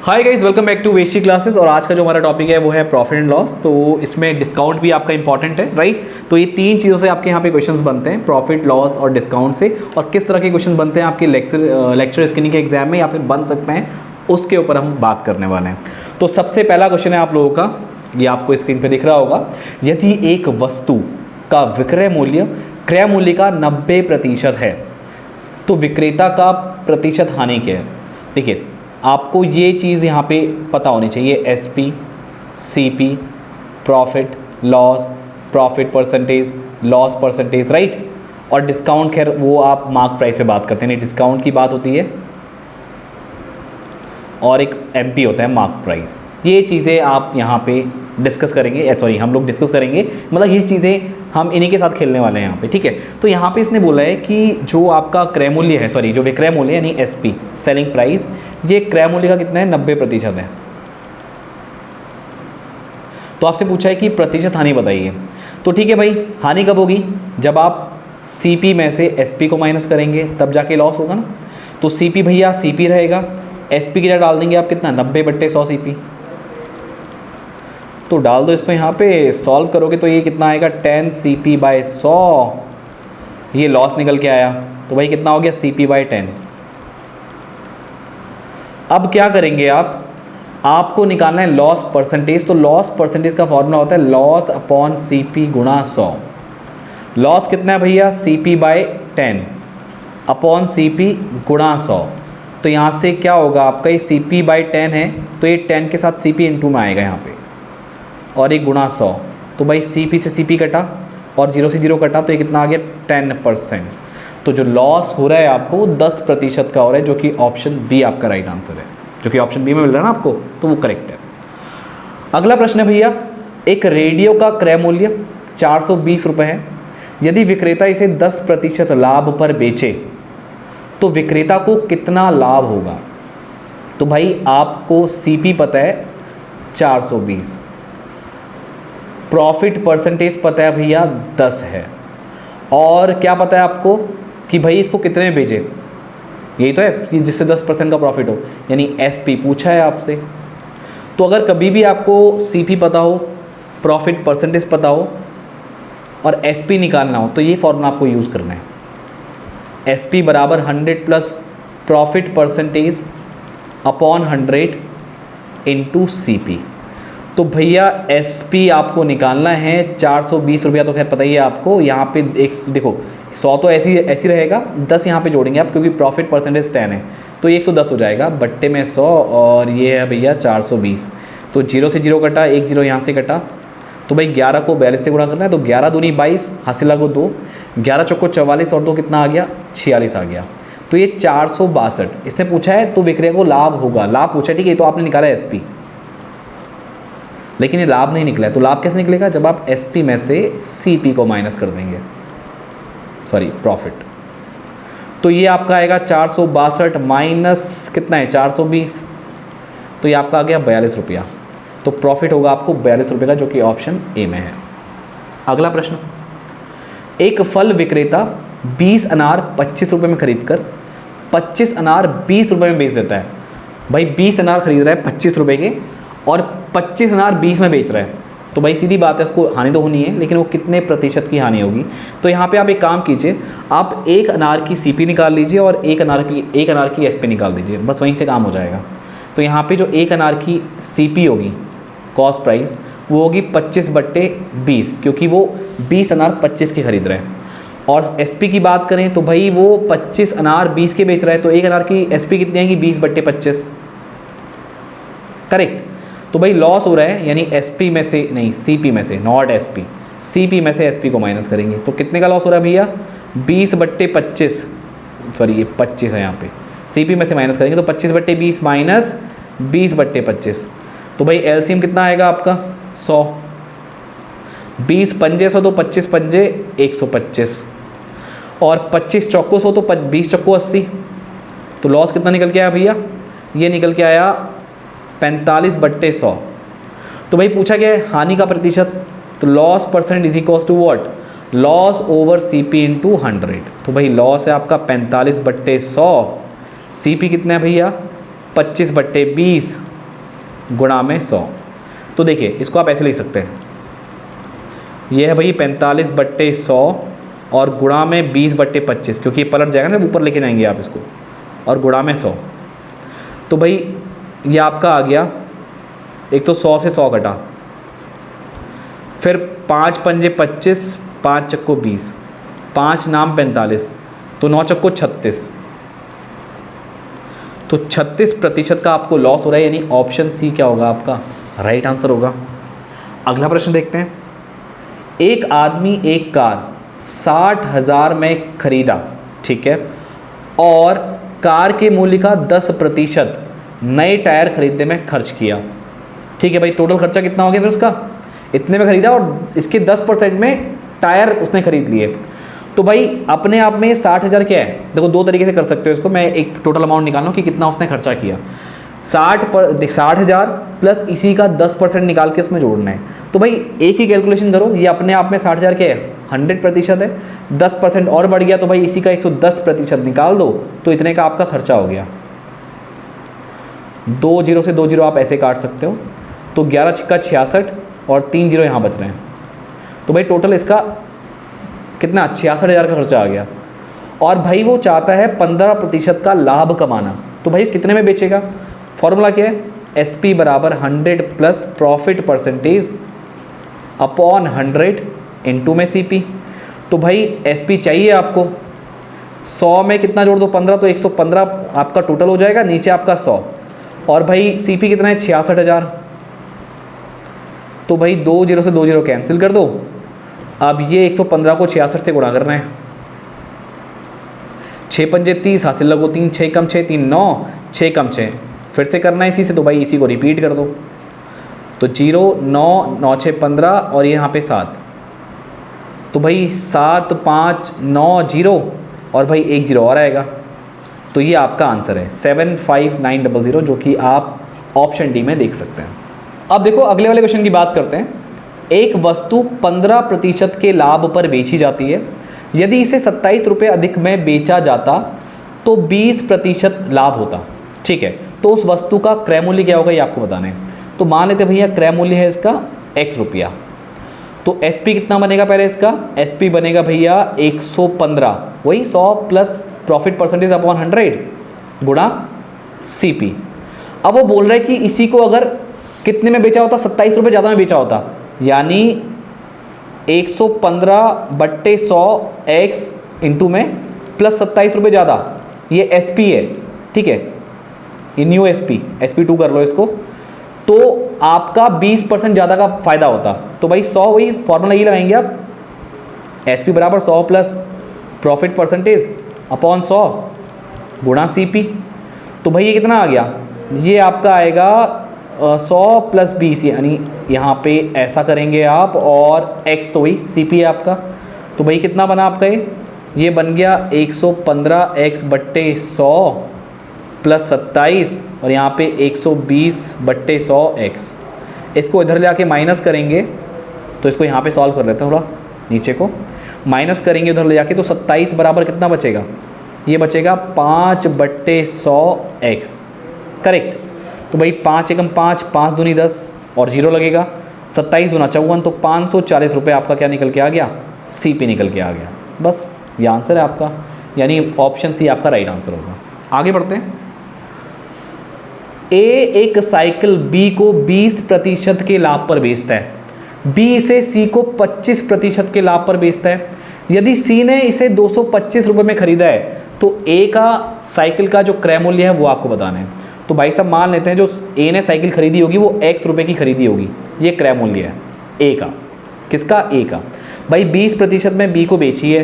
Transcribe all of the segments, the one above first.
Hi guys, welcome back to वेशी classes. और आज का जो हमारा टॉपिक है वो है प्रॉफिट एंड लॉस। तो इसमें डिस्काउंट भी आपका इंपॉर्टेंट है, राइट। तो ये तीन चीज़ों से आपके यहाँ पे क्वेश्चंस बनते हैं, प्रॉफिट, लॉस और डिस्काउंट से। और किस तरह के क्वेश्चन बनते हैं आपके लेक्चर स्क्रीनिंग के एग्जाम में या फिर बन सकते हैं, उसके ऊपर हम बात करने वाले हैं। तो सबसे पहला क्वेश्चन है आप लोगों का, ये आपको स्क्रीन पर दिख रहा होगा। यदि एक वस्तु का विक्रय मूल्य क्रय मूल्य का 90% है तो विक्रेता का प्रतिशत हानि क्या है। देखिए, आपको ये चीज़ यहाँ पे पता होनी चाहिए, SP, CP, profit, loss, profit percentage, loss percentage, right. और डिस्काउंट, खैर वो आप मार्क प्राइस पे बात करते हैं, नहीं डिस्काउंट की बात होती है और एक एमपी होता है मार्क प्राइस। ये चीज़ें आप यहाँ पे डिस्कस करेंगे, सॉरी हम लोग डिस्कस करेंगे, मतलब ये चीज़ें हम इन्हीं के साथ खेलने वाले हैं यहाँ पे, ठीक है। तो यहाँ पे इसने बोला है कि जो आपका क्रय मूल्य है, सॉरी जो विक्रय मूल्य यानी एसपी, सेलिंग प्राइस, ये क्रय मूल्य का कितना है, 90% है। तो आपसे पूछा है कि प्रतिशत हानि बताइए। तो ठीक है भाई, हानि कब होगी, जब आप सीपी में से एसपी को माइनस करेंगे तब जाके लॉस होगा ना। तो सीपी भैया सीपी रहेगा, एसपी की जगह डाल देंगे आप कितना, 90/100 सीपी। तो डाल दो इसको यहाँ पे, सॉल्व करोगे तो ये कितना आएगा, 10 CP/100। ये लॉस निकल के आया, तो भाई कितना हो गया, CP/10। अब क्या करेंगे आप, आपको निकालना है लॉस परसेंटेज। तो लॉस परसेंटेज का फॉर्मूला होता है लॉस अपॉन CP गुणा 100। लॉस कितना है भैया, CP/10 अपॉन CP गुणा 100। तो यहाँ से क्या होगा आपका, ये CP/10 है तो ये 10 के साथ CP इंटू में आएगा यहाँ पे, और एक गुणा 100। तो भाई CP से CP कटा और 0 से 0 कटा, तो ये कितना आ गया, 10%। तो जो लॉस हो रहा है आपको 10% का हो रहा है, जो कि ऑप्शन बी आपका राइट आंसर है, जो कि ऑप्शन बी में मिल रहा है ना आपको, तो वो करेक्ट है। अगला प्रश्न है भैया, एक रेडियो का क्रय मूल्य 420 रुपये है। यदि विक्रेता इसे 10% लाभ पर बेचे तो विक्रेता को कितना लाभ होगा। तो भाई आपको CP पता है 420, प्रॉफिट परसेंटेज पता है भैया 10 है, और क्या पता है आपको कि भाई इसको कितने में बेचे, यही तो है कि जिससे 10% का प्रॉफिट हो, यानी एसपी पूछा है आपसे। तो अगर कभी भी आपको सीपी पता हो, प्रॉफिट परसेंटेज पता हो और एसपी निकालना हो, तो ये फॉर्मूला आपको यूज़ करना है, एसपी बराबर 100 plus profit percentage upon 100 into CP. तो भैया एसपी आपको निकालना है 420 रुपया, तो खैर पता ही है आपको। यहाँ पे एक देखो, 100 तो ऐसी रहेगा, 10 यहाँ पे जोड़ेंगे आप, क्योंकि प्रॉफिट परसेंटेज 10 है, तो 110 हो जाएगा, बट्टे में 100, और ये है भैया 420। तो 0 से 0 कटा, 1 0 यहाँ से कटा, तो भाई 11 को 42 से गुणा करना है, तो 11 दूनी 22, हासिला को 2, 11 चौको 44 और 2 कितना आ गया, 46 आ गया। तो ये 462 इसने पूछा है, तो विक्रेता को लाभ होगा, लाभ पूछा है, ठीक है। तो आपने निकाला एसपी, लेकिन ये लाभ नहीं निकला है। तो लाभ कैसे निकलेगा, जब आप एसपी में से सीपी को माइनस कर देंगे, सॉरी प्रॉफिट। तो ये आपका आएगा 462 माइनस कितना है, 420, तो ये आपका आ गया 42 रुपया। तो प्रॉफिट होगा आपको 42 रुपये का, जो कि ऑप्शन ए में है। अगला प्रश्न, एक फल विक्रेता 20 अनार 25 रुपये में खरीद कर 25 अनार 20 रुपये में बेच देता है। भाई 20 अनार खरीद रहा है 25 रुपये के और 25 अनार 20 में बेच रहा है, तो भाई सीधी बात है, उसको हानि तो होनी है, लेकिन वो कितने प्रतिशत की हानि होगी। तो यहाँ पे आप एक काम कीजिए, आप एक अनार की सीपी निकाल लीजिए और एक अनार की एसपी निकाल दीजिए, बस वहीं से काम हो जाएगा। तो यहाँ पे जो एक अनार की सीपी होगी, कॉस्ट प्राइस, वो होगी 25/20, क्योंकि वो 20 अनार 25 के खरीद रहे हैं। और एसपी की बात करें तो भाई वो 25 अनार 20 के बेच रहा है, तो एक अनार की एसपी कितनी आएगी, 20/25, करेक्ट। तो भाई लॉस हो रहा है, यानी एसपी में से नहीं, सीपी में से, नॉट एसपी, सीपी में से एसपी को माइनस करेंगे, तो कितने का लॉस हो रहा है भैया, 20/25, सॉरी ये 25 है यहाँ पे, सीपी में से माइनस करेंगे तो 25/20 माइनस 20/25। तो भाई एलसीएम कितना आएगा आपका, 100, 20 पंजे 100, तो 25 पंजे 125, और 25 चौको 100, तो 20 चौको 80। तो लॉस कितना निकल के आया भैया, ये निकल के आया 45/100। तो भाई पूछा गया है हानि का प्रतिशत, तो loss percent is equal to what, loss over CP into 100। तो भाई लॉस है आपका 45/100, सीपी कितना है भैया, 25/20, गुणा में 100। तो देखिए इसको आप ऐसे लिख सकते हैं, ये है भाई 45/100 और गुणा में 20/25, क्योंकि ये पलट जाएगा ना, ऊपर लेके जाएंगे आप इसको, और गुणा में 100। तो भाई ये आपका आ गया, एक तो 100 से 100 कटा, फिर 5 पंजे 25, 5 चक्को 20, 5 नाम 45, तो 9 चक्को 36, तो 36% का आपको लॉस हो रहा है, यानी ऑप्शन सी क्या होगा आपका राइट आंसर होगा। अगला प्रश्न देखते हैं। एक आदमी एक कार 60,000 में खरीदा, ठीक है, और कार के मूल्य का 10% नए टायर खरीदने में खर्च किया, ठीक है भाई। टोटल खर्चा कितना हो गया फिर उसका, इतने में खरीदा और इसके 10% में टायर उसने खरीद लिए। तो भाई अपने आप में 60,000 क्या है, देखो दो तरीके से कर सकते हो इसको, मैं एक टोटल अमाउंट निकालूँ कि कितना उसने खर्चा किया। 60,000 प्लस इसी का 10% निकाल के उसमें जोड़ना है। तो भाई एक ही कैलकुलेशन करो, ये अपने आप में 60,000 क्या है 100% है, 10% और बढ़ गया तो भाई इसी का 110% निकाल दो, तो इतने का आपका खर्चा हो गया। 2 0 से 2 0 आप ऐसे काट सकते हो, तो 11 छिक्का 66 और 3 0 यहाँ बच रहे हैं। तो भाई टोटल इसका कितना 66,000 का खर्चा आ गया। और भाई वो चाहता है 15% का लाभ कमाना, तो भाई कितने में बेचेगा। फॉर्मूला क्या है, SP बराबर 100 plus profit percentage upon 100 into में CP। तो भाई SP चाहिए आपको, 100 में कितना जोड़ दो 15, तो 115 आपका टोटल हो जाएगा, नीचे आपका 100, और भाई CP कितना है 66,000। तो भाई 2 0 से 2 0 कैंसिल कर दो। अब ये 115 को 66 से गुणा करना है, 6 पंजे 30, हासिल लगो 3, 6 कम 6 3 9, 6 कम 6 फिर से करना है इसी से, तो भाई इसी को रिपीट कर दो। तो 0 9 9 6 15 और ये यहाँ पे 7, तो भाई 7 5 9 0 और भाई 1 0 और आएगा। तो ये आपका आंसर है 75900, जो कि आप ऑप्शन डी में देख सकते हैं। अब देखो अगले वाले क्वेश्चन की बात करते हैं। एक वस्तु 15% के लाभ पर बेची जाती है, यदि इसे 27 रुपये अधिक में बेचा जाता तो 20% लाभ होता, ठीक है। तो उस वस्तु का क्रय मूल्य क्या होगा ये आपको बताना है। तो मान लेते भैया क्रय मूल्य है इसका X रुपया, तो SP कितना बनेगा, पहले इसका SP बनेगा भैया 115, वही 100 प्लस प्रॉफिट परसेंटेज अपॉन 100 गुणा CP। अब वो बोल रहा है कि इसी को अगर कितने में बेचा होता, 27 रुपये ज़्यादा में बेचा होता, यानी 115/100 X इंटू में प्लस 27 रुपये ज़्यादा, ये SP है, ठीक है, ये न्यू SP2 कर लो इसको, तो आपका 20% ज़्यादा का फ़ायदा होता। तो भाई 100, वही फॉर्मूला ये लगाएंगे आप, SP बराबर 100 प्लस प्रॉफिट परसेंटेज अपॉन 100 गुणा CP। तो भाई ये कितना आ गया, ये आपका आएगा 100 प्लस 20, यानी यहाँ पे ऐसा करेंगे आप, और X तो वही CP है आपका। तो भाई कितना बना आपका ये बन गया 115X/100 प्लस 27 और यहाँ पे 120/100X। इसको इधर ले आके माइनस करेंगे, तो इसको यहाँ पे सॉल्व कर लेते हैं, थोड़ा नीचे को माइनस करेंगे उधर ले जाके, तो 27 बराबर कितना बचेगा, ये बचेगा 5/100X, करेक्ट। तो भाई 5 एकम 5, 5 दूनी 10 और 0 लगेगा, 27 दूना 54, तो 540 रुपये आपका क्या निकल के आ गया, CP निकल के आ गया। बस ये आंसर है आपका, यानी ऑप्शन सी आपका राइट आंसर होगा। आगे बढ़ते हैं। A एक साइकिल B को 20% के लाभ पर बेचता है, B इसे C को 25% के लाभ पर बेचता है। यदि C ने इसे 225 रुपये में खरीदा है, तो A का साइकिल का जो क्रय मूल्य है वो आपको बताना है। तो भाई साहब मान लेते हैं जो A ने साइकिल खरीदी होगी वो X रुपये की खरीदी होगी, ये क्रय मूल्य है A का, किसका, A का। भाई 20% में B को बेची है,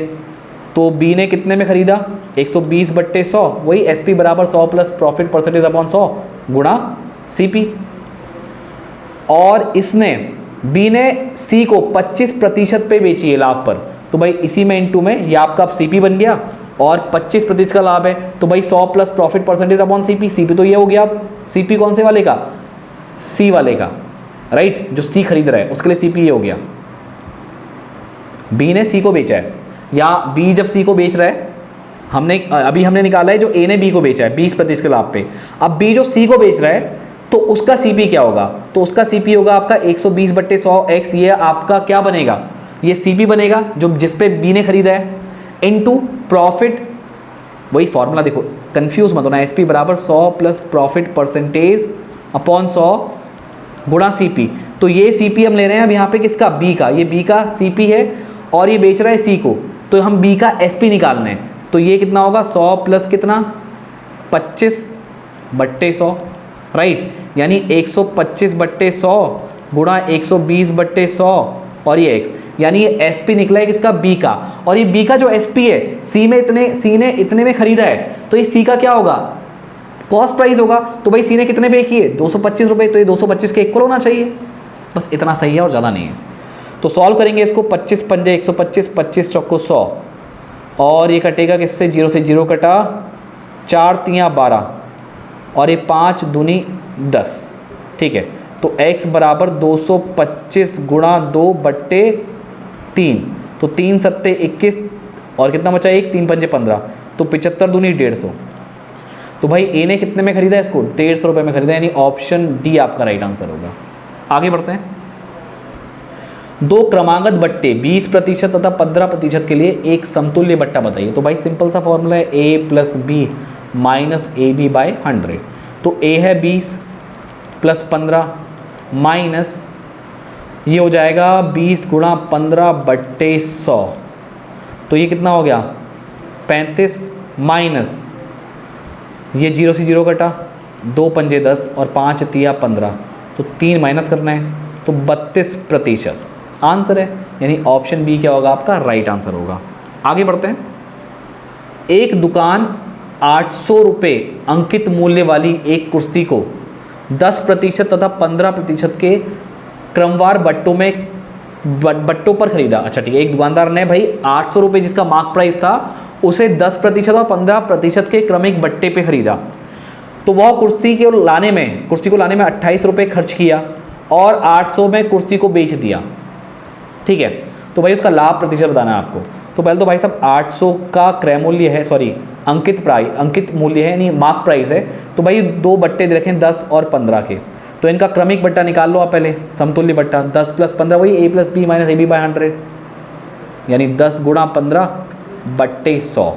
तो B ने कितने में खरीदा, 120/100, वही SP बराबर 100 प्लस प्रॉफिट परसेंटेज अपॉन 100 गुणा CP। और इसने B ने C को 25% पे बेची है लाभ पर, तो भाई इसी में इंटू में ये आपका CP बन गया, और 25% का लाभ है, तो भाई 100 plus profit percentage upon CP। CP तो ये हो गया, अब CP कौन से वाले का, C वाले का, राइट, जो C खरीद रहा है उसके लिए CP ये हो गया। B ने C को बेचा है, या B जब C को बेच रहा है, हमने निकाला है जो A ने B को बेचा है 20% के लाभ पे। अब B जो C को बेच रहा है, तो उसका सीपी क्या होगा? तो उसका सीपी होगा आपका 120/100 ये आपका क्या बनेगा? ये सीपी बनेगा जो जिस पे बी ने खरीदा है, इनटू प्रॉफिट, वही फॉर्मूला देखो, कंफ्यूज मत होना, एसपी बराबर 100 प्लस प्रॉफिट परसेंटेज अपॉन 100 गुणा सीपी। तो ये सीपी हम ले रहे हैं अब यहाँ पे किसका? बी का। ये बी का सीपी है और ये बेच रहा है सी को, तो हम बी का एसपी निकालना है। तो ये कितना होगा? 100 प्लस कितना? 25/100, राइट। यानी 125/100 गुणा 120/100 और ये एक्स, यानी ये एसपी निकला है किसका? बी का। और ये बी का जो एसपी है, सी ने इतने में खरीदा है, तो ये सी का क्या होगा? कॉस्ट प्राइस होगा। तो भाई सी ने कितने पे किए? 225 रुपये, तो ये 225 के इक्वल होना चाहिए। बस इतना सही है और ज़्यादा नहीं है। तो सॉल्व करेंगे इसको, 25 पंजे 125, 25 चौको 100, और ये कटेगा किससे? 0 से 0 कटा, 4 तियाँ 12 और ये 5 दूनी 10, ठीक है। तो x बराबर 225 गुणा 2/3, तो 3 सत्ते 21 और कितना बचा? 1, 3 पंजे 15, तो 75 दूनी 150। तो भाई ए ने कितने में खरीदा इसको? 150 रुपये में खरीदा, यानी ऑप्शन डी आपका राइट आंसर होगा। आगे बढ़ते हैं। दो क्रमागत बट्टे 20% तथा 15% के लिए एक समतुल्य बट्टा बताइए। तो भाई सिंपल सा फॉर्मूला है a plus B minus AB/100। तो a है 20 प्लस 15 माइनस ये हो जाएगा 20 गुणा 15/100, तो ये कितना हो गया? 35 माइनस ये 0 से 0 कटा, 2 पंजे 10 और 5 तिया 15, तो 3 माइनस करना है, तो 32% आंसर है। यानी ऑप्शन बी क्या होगा आपका? राइट आंसर होगा। आगे बढ़ते हैं। एक दुकान 800 रुपये अंकित मूल्य वाली एक कुर्सी को 10% तथा 15% के क्रमवार बट्टों पर खरीदा। अच्छा ठीक है, एक दुकानदार ने भाई 800 रुपये जिसका मार्क प्राइस था उसे 10% और 15% के क्रमिक बट्टे पे खरीदा। तो वह कुर्सी को लाने में 28 रुपये खर्च किया और 800 में कुर्सी को बेच दिया, ठीक है। तो भाई उसका लाभ प्रतिशत बताना है आपको। तो पहले तो भाई साहब 800 का क्रय मूल्य है, सॉरी अंकित मूल्य है, यानी मार्क प्राइस है। तो भाई 2 बट्टे दे रखें 10 और 15 के, तो इनका क्रमिक बट्टा निकाल लो आप पहले, समतुल्य बट्टा 10 प्लस 15 वही a plus B minus AB/100, यानी 10 गुणा 15/100।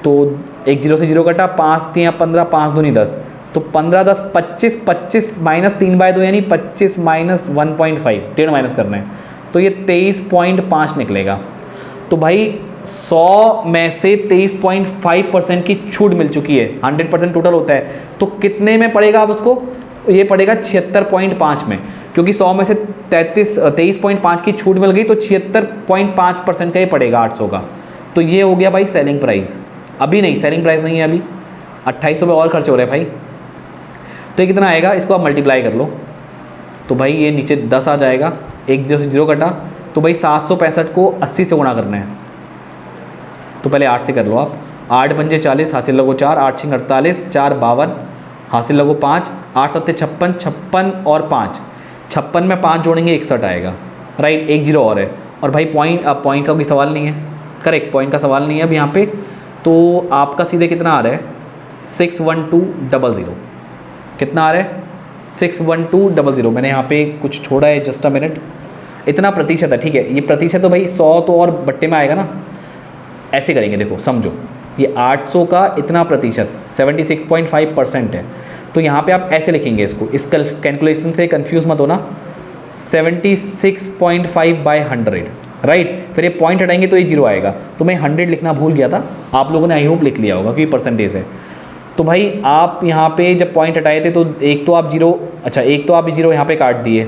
तो 1 0 से 0 कटा, 5 3 15, 5 दूनी 10, तो 15 10 25, 25 माइनस 3/2 यानी 25 माइनस 1.5, 1.5 माइनस करना है, तो ये 23.5 निकलेगा। तो भाई 100 में से 23.5% की छूट मिल चुकी है, 100% टोटल होता है, तो कितने में पड़ेगा आप उसको? ये पड़ेगा 76.5 में, क्योंकि 100 में से 23.5 की छूट मिल गई, तो 76.5% का ये पड़ेगा 800 का। तो ये हो गया भाई सेलिंग प्राइस। अभी नहीं, सेलिंग प्राइस नहीं है अभी, 28 रुपये और खर्च हो रहे हैं भाई। तो ये कितना आएगा? इसको आप मल्टीप्लाई कर लो, तो भाई ये नीचे 10 आ जाएगा, 1 0 से 0 कटा, तो भाई 765 को 80 से गुणा करना है। तो पहले 8 से कर लो आप, 8 पंजे 40, हासिल लगो 4, 8 6 48, 4 52, हासिल लगो 5, 8 7 56, 56 और 5, 56 में 5 जोड़ेंगे 61 आएगा, राइट। 1 0 और है, और भाई पॉइंट का कोई सवाल नहीं है, करेक्ट, पॉइंट का सवाल नहीं है अब यहाँ पे। तो आपका सीधे कितना आ रहा है? 61200। कितना आ रहा है? 61200। मैंने यहाँ पे कुछ छोड़ा है, जस्ट अ मिनट। इतना प्रतिशत है, ठीक है। ये प्रतिशत तो भाई 100 तो और बट्टे में आएगा ना, ऐसे करेंगे, देखो समझो, ये 800 का इतना प्रतिशत 76.5% है। तो यहाँ पे आप ऐसे लिखेंगे इसको, इस कैलकुलेशन से कंफ्यूज मत होना, 76.5/100, राइट। फिर ये पॉइंट हटाएंगे तो ये 0 आएगा, तो मैं 100 लिखना भूल गया था, आप लोगों ने आई होप लिख लिया होगा क्योंकि परसेंटेज है। तो भाई आप यहाँ पे जब पॉइंट हटाए थे तो एक तो आप 0, अच्छा एक तो आप 0 यहाँ पे काट दिए,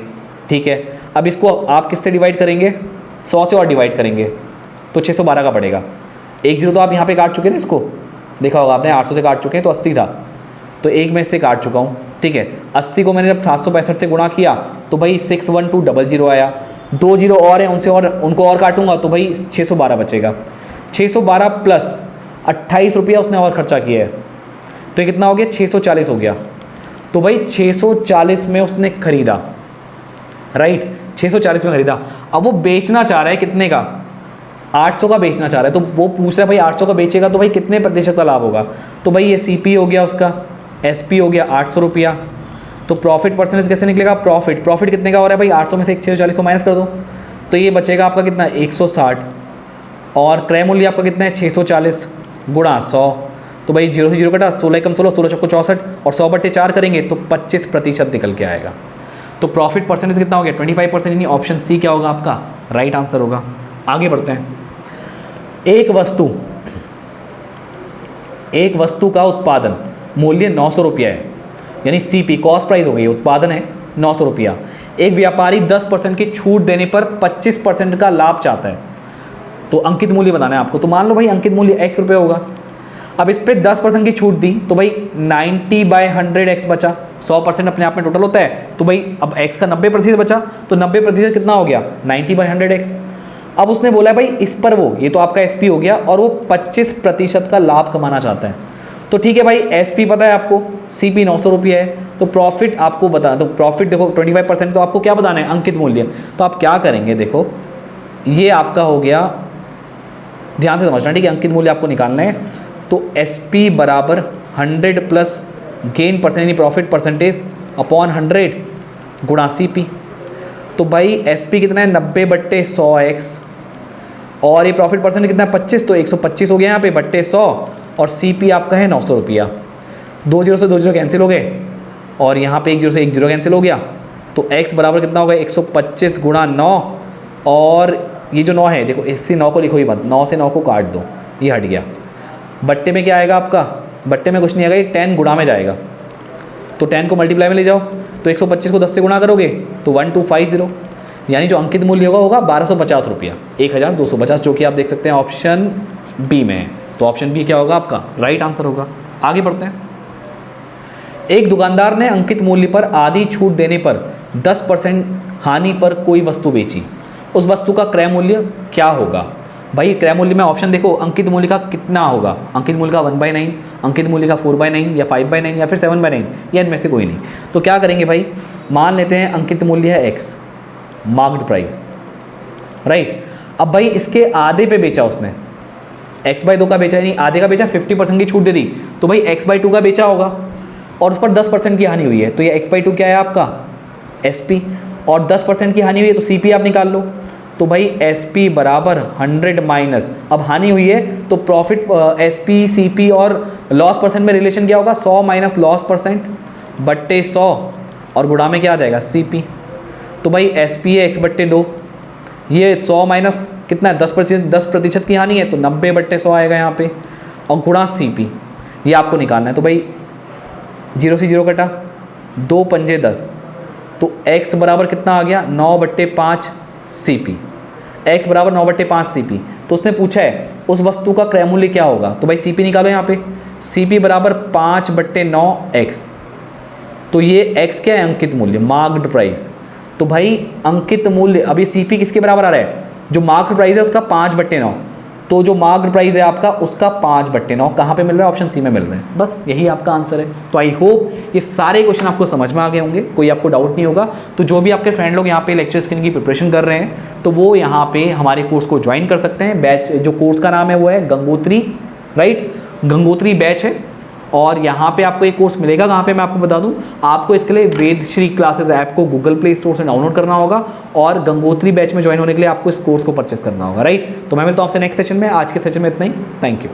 ठीक है। अब इसको आप किससे डिवाइड करेंगे? 100 से और डिवाइड करेंगे, तो 612 का पड़ेगा। 1 0 तो आप यहाँ पे काट चुके हैं ना, इसको देखा होगा आपने, 800 से काट चुके हैं, तो 80 था, तो एक में इससे काट चुका हूँ, ठीक है। 80 को मैंने जब 765 से गुणा किया तो भाई 61200 आया। 2 0 और हैं, उनको और काटूंगा तो भाई 612 बचेगा। 612 प्लस 28 रुपया उसने और खर्चा किया है, तो ये कितना हो गया? 640 हो गया। तो भाई 640 में उसने खरीदा, राइट, 640 में खरीदा। अब वो बेचना चाह रहा है कितने का? 800 का बेचना चाह रहा है। तो वो पूछ रहा है भाई 800 का बेचेगा तो भाई कितने प्रतिशत का लाभ होगा? तो भाई ये CP हो गया उसका, SP हो गया 800 रुपया, तो प्रॉफिट परसेंटेज कैसे निकलेगा, प्रॉफिट कितने का हो रहा है भाई, 800 में से 640 को माइनस कर दो तो ये बचेगा आपका कितना 160, और क्रय मूल्य आपका कितना है 640 गुणा 100, तो भाई 0 से 0 कटा, 16 कम 16, 16 चौको 64, और 100/4 करेंगे तो 25% निकल के आएगा। तो प्रॉफिट परसेंटेज कितना हो गया 25%, यानी ऑप्शन सी क्या होगा आपका राइट आंसर होगा। आगे बढ़ते हैं। एक वस्तु का उत्पादन मूल्य 900 रुपया है, यानी सीपी कॉस्ट प्राइस हो गई, उत्पादन है 900 रुपया। एक व्यापारी 10% की छूट देने पर 25% का लाभ चाहता है, तो अंकित मूल्य बताना है आपको। तो मान लो भाई अंकित मूल्य x रुपये होगा, अब इस पर 10% की छूट दी तो भाई 90/100 x बचा, 100% अपने आप में टोटल होता है, तो भाई अब x का 90% बचा, तो 90% कितना हो गया 90/100 x। अब उसने बोला है भाई इस पर वो, ये तो आपका SP हो गया, और वो 25% का लाभ कमाना चाहता है। तो ठीक है भाई, SP पता है आपको, CP 900 रुपये है, तो प्रॉफिट आपको बता दो, प्रॉफिट देखो 25%, तो आपको क्या बताना है अंकित मूल्य। तो आप क्या करेंगे, देखो ये आपका हो गया, ध्यान से समझना ठीक है, अंकित मूल्य आपको निकालना है। तो SP बराबर 100 प्लस गेन परसेंट यानी प्रॉफिट परसेंटेज अपॉन 100 गुणा CP। तो भाई SP कितना है 90/100x, और ये प्रॉफिट परसेंट कितना है 25, तो 125 हो गया यहाँ पे बट्टे 100, और CP आपका है 900 रुपया। 2 0 से 2 0 कैंसिल हो गए, और यहाँ पे 1 0 से 1 0 कैंसिल हो गया, तो x बराबर कितना होगा 125 गुणा 9, और ये जो 9 है देखो, इससे 9 को लिखो ही मत, 9 से 9 को काट दो, ये हट गया। बट्टे में क्या आएगा आपका, बट्टे में कुछ नहीं आएगा, ये 10 गुणा में जाएगा, तो 10 को मल्टीप्लाई में ले जाओ, तो 125 को 10 से गुणा करोगे तो 1250, यानी जो अंकित मूल्य होगा 1250 रुपया, 1250, जो कि आप देख सकते हैं ऑप्शन बी में है। तो ऑप्शन बी क्या होगा आपका राइट आंसर होगा। आगे बढ़ते हैं। एक दुकानदार ने अंकित मूल्य पर आधी छूट देने पर 10% हानि पर कोई वस्तु बेची, उस वस्तु का क्रय मूल्य क्या होगा। भाई क्रय मूल्य में ऑप्शन देखो, अंकित मूल्य का कितना होगा, अंकित मूल्य का 1/9, अंकित मूल्य का 4/9 या 5/9 या फिर 7/9, या इनमें से कोई नहीं। तो क्या करेंगे भाई, मान लेते हैं अंकित मूल्य है x, मार्क्ड प्राइस, राइट। अब भाई इसके आधे पे बेचा उसने, x/2 का बेचा, यानी आधे का बेचा, 50% की छूट दे दी, तो भाई x/2 का बेचा होगा, और उस पर 10% की हानि हुई है, तो ये x/2 क्या है आपका SP, और 10% की हानि हुई है तो CP आप निकाल लो। तो भाई SP बराबर 100 माइनस, अब हानि हुई है तो प्रॉफिट SP CP और लॉस परसेंट में रिलेशन क्या होगा, 100 माइनस लॉस परसेंट बट्टे 100, और गुणा में क्या आ जाएगा CP। तो भाई SP है x/2, ये 100 माइनस कितना है 10% की हानि है, तो 90/100 आएगा यहाँ पे, और गुणा CP ये आपको निकालना है। तो भाई 0 से 0 कटा, 2 पंजे 10, तो x बराबर कितना आ गया 9/5 CP, x बराबर 9/5 CP। तो उसने पूछा है उस वस्तु का क्रय मूल्य क्या होगा, तो भाई CP निकालो यहाँ पे, CP बराबर 5/9x, तो ये x क्या है अंकित मूल्य, मार्क्ड प्राइस। तो भाई अंकित मूल्य, अभी CP किसके बराबर आ रहा है, जो मार्क्ड प्राइस है उसका 5/9, तो जो मार्क्ड प्राइस है आपका उसका 5/9 कहाँ पे मिल रहा है, ऑप्शन सी में मिल रहा है। बस यही आपका आंसर है। तो आई होप ये सारे क्वेश्चन आपको समझ में आ गए होंगे, कोई आपको डाउट नहीं होगा। तो जो भी आपके फ्रेंड लोग यहाँ पे लेक्चर स्क्रीन की प्रिपरेशन कर रहे हैं, तो वो यहाँ पे हमारे कोर्स को ज्वाइन कर सकते हैं। बैच, जो कोर्स का नाम है वो है गंगोत्री, राइट, गंगोत्री बैच है। और यहाँ पे आपको एक कोर्स मिलेगा कहाँ पे, मैं आपको बता दूँ, आपको इसके लिए वेदश्री क्लासेस ऐप को गूगल प्ले स्टोर से डाउनलोड करना होगा, और गंगोत्री बैच में ज्वाइन होने के लिए आपको इस कोर्स को परचेस करना होगा, राइट। तो मैं मिलता हूँ आपसे नेक्स्ट सेशन में। आज के सेशन में इतना ही, थैंक यू।